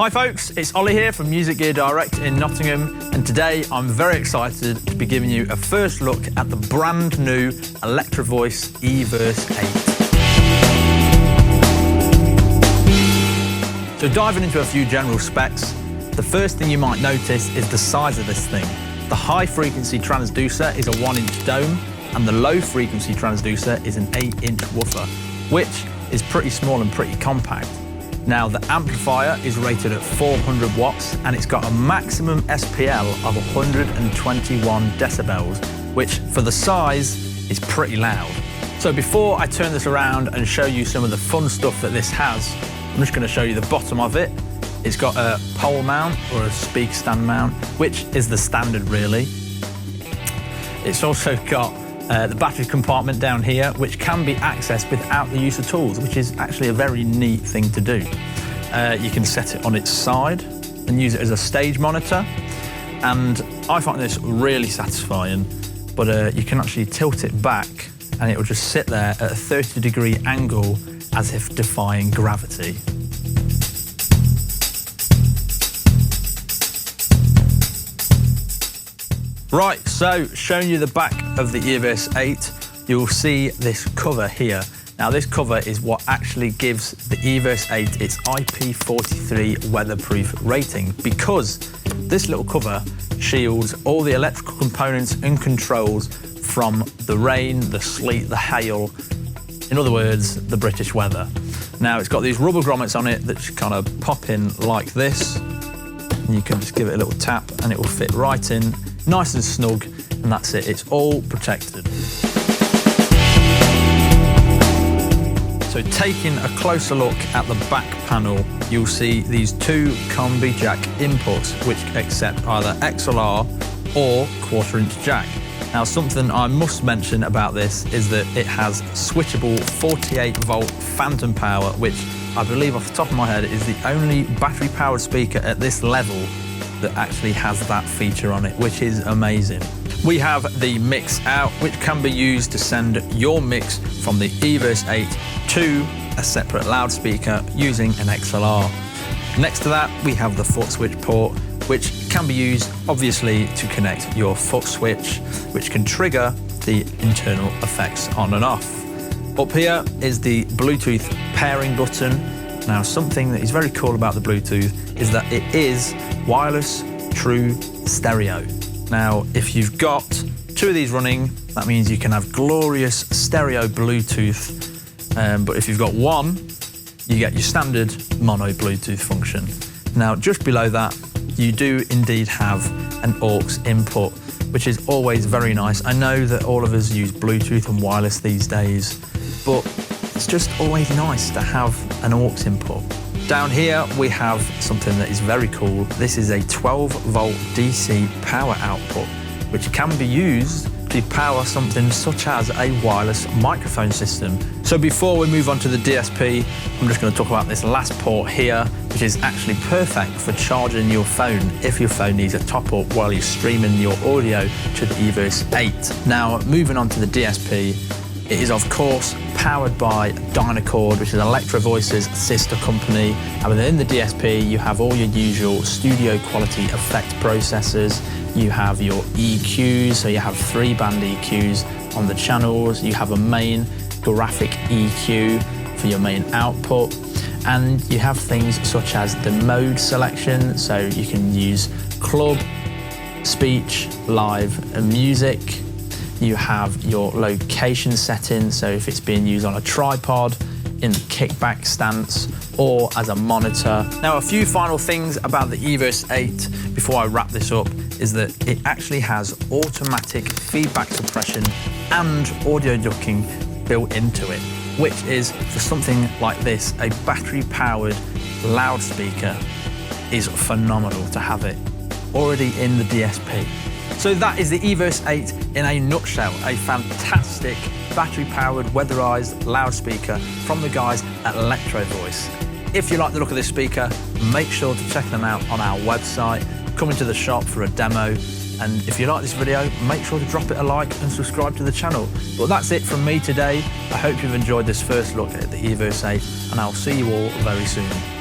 Hi folks, it's Ollie here from Music Gear Direct in Nottingham, and today I'm very excited to be giving you a first look at the brand new Electro-Voice EVERSE 8. So diving into a few general specs, the first thing you might notice is the size of this thing. The high frequency transducer is a 1-inch dome, and the low frequency transducer is an 8-inch woofer, which is pretty small and pretty compact. Now the amplifier is rated at 400 watts and it's got a maximum SPL of 121 decibels, which for the size is pretty loud. So before I turn this around and show you some of the fun stuff that this has, I'm just going to show you the bottom of it. It's got a pole mount or a speaker stand mount, which is the standard really. It's also got the battery compartment down here, which can be accessed without the use of tools, which is actually a very neat thing to do. You can set it on its side and use it as a stage monitor, and I find this really satisfying, but you can actually tilt it back and it will just sit there at a 30-degree angle as if defying gravity. Right, so showing you the back of the EVERSE 8, you'll see this cover here. Now this cover is what actually gives the EVERSE 8 its IP43 weatherproof rating, because this little cover shields all the electrical components and controls from the rain, the sleet, the hail, in other words, the British weather. Now it's got these rubber grommets on it that just kind of pop in like this, and you can just give it a little tap and it will fit right in, nice and snug, and that's it, it's all protected. So taking a closer look at the back panel, you'll see these two combi jack inputs which accept either XLR or 1/4-inch jack. Now something I must mention about this is that it has switchable 48-volt phantom power, which I believe off the top of my head is the only battery-powered speaker at this level that actually has that feature on it, which is amazing. We have the mix out, which can be used to send your mix from the EVERSE 8 to a separate loudspeaker using an XLR. Next to that, we have the foot switch port, which can be used obviously to connect your foot switch, which can trigger the internal effects on and off. Up here is the Bluetooth pairing button. Now something that is very cool about the Bluetooth is that it is wireless true stereo. Now if you've got two of these running, that means you can have glorious stereo Bluetooth, but if you've got one, you get your standard mono Bluetooth function. Now just below that, you do indeed have an aux input, which is always very nice. I know that all of us use Bluetooth and wireless these days, but it's just always nice to have an aux input. Down here we have something that is very cool. This is a 12-volt DC power output, which can be used to power something such as a wireless microphone system. So before we move on to the DSP, I'm just going to talk about this last port here, which is actually perfect for charging your phone if your phone needs a top up while you're streaming your audio to the EVERSE 8. Now moving on to the DSP, it is of course powered by Dynacord, which is Electro-Voice's sister company, and within the DSP you have all your usual studio quality effect processors. You have your EQs, so you have 3-band EQs on the channels, you have a main graphic EQ for your main output, and you have things such as the mode selection, so you can use club, speech, live and music. You have your location settings, so if it's being used on a tripod, in the kickback stance, or as a monitor. Now a few final things about the EVERSE 8 before I wrap this up is that it actually has automatic feedback suppression and audio ducking built into it, which is, for something like this, a battery-powered loudspeaker, is phenomenal to have it already in the DSP. So that is the EVERSE 8 in a nutshell, a fantastic battery-powered weatherized loudspeaker from the guys at Electro-Voice. If you like the look of this speaker, make sure to check them out on our website, come into the shop for a demo, and if you like this video, make sure to drop it a like and subscribe to the channel. But that's it from me today. I hope you've enjoyed this first look at the EVERSE 8, and I'll see you all very soon.